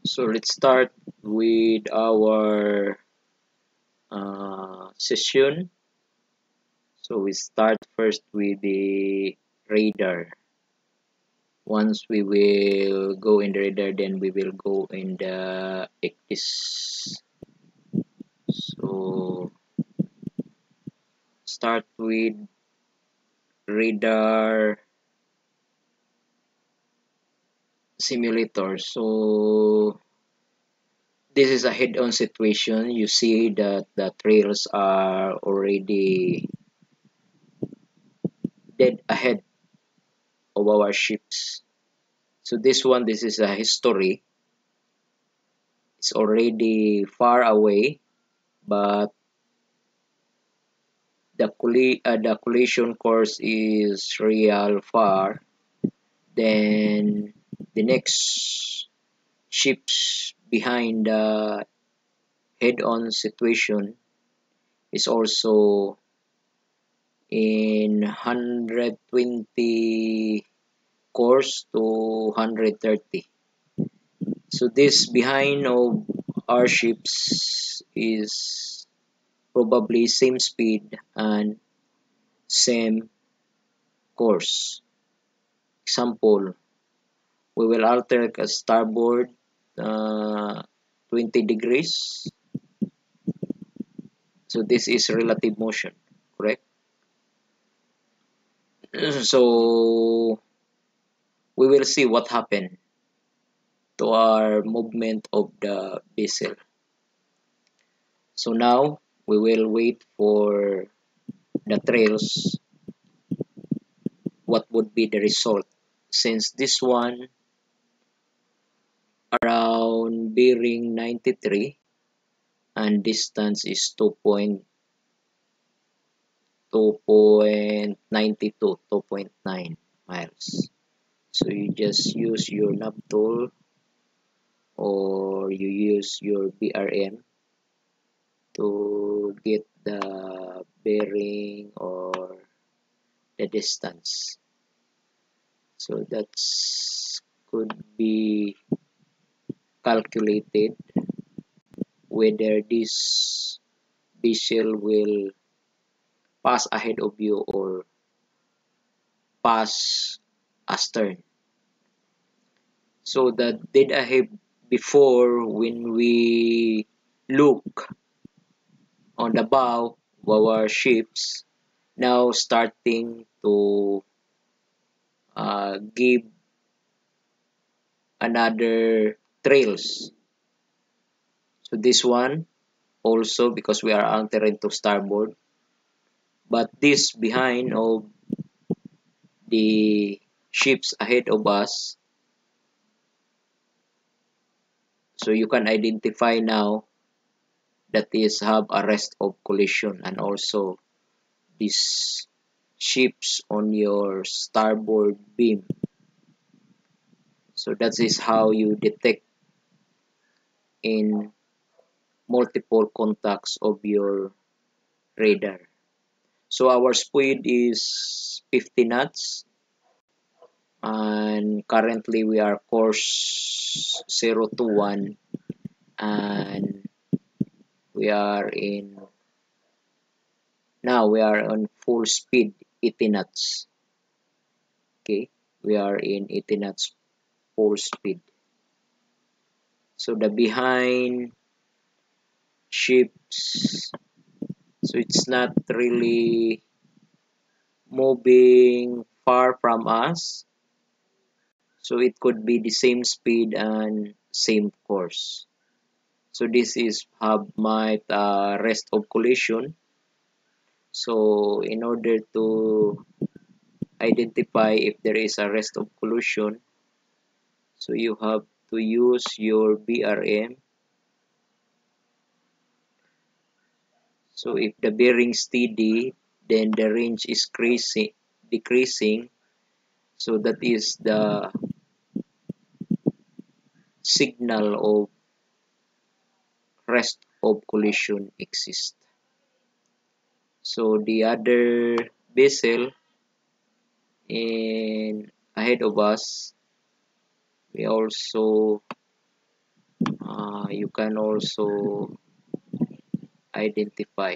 So let's start with our session. So we start first with the radar. Once we will go in the radar, then we will go in the ectis. So start with radar simulator. So this is a head-on situation. You see that the trails are already dead ahead of our ships. So this is a history. It's already far away, but the collision course is real far. Then the next ships behind the head-on situation is also in 120 course to 130. So this behind of our ships is probably same speed and same course. Example, we will alter a starboard uh, 20 degrees. So this is relative motion, correct? So we will see what happened to our movement of the vessel. So now we will wait for the trails. What would be the result? Since this one around bearing 93 and distance is 2.92, 2.9 miles. So you just use your nav tool or you use your BRM to get the bearing or the distance. So that's could be calculated whether this vessel will pass ahead of you or pass astern. So the dead ahead before when we look on the bow of our ships now starting to give another trails. So this one also because we are anchoring to starboard, but this behind of the ships ahead of us. So you can identify now that is have a rest of collision and also these ships on your starboard beam. So that is how you detect in multiple contacts of your radar. So our speed is 50 knots and currently we are course 021 and we are in now we are on full speed 80 knots. Okay, we are in 80 knots full speed. So the behind ships, so it's not really moving far from us, so it could be the same speed and same course. So this is have my rest of collision. So in order to identify if there is a rest of collision, so you have to use your BRM. So if the bearing steady, then the range is decreasing. So that is the signal of rest of collision exists. So the other vessel in ahead of us, we also you can also identify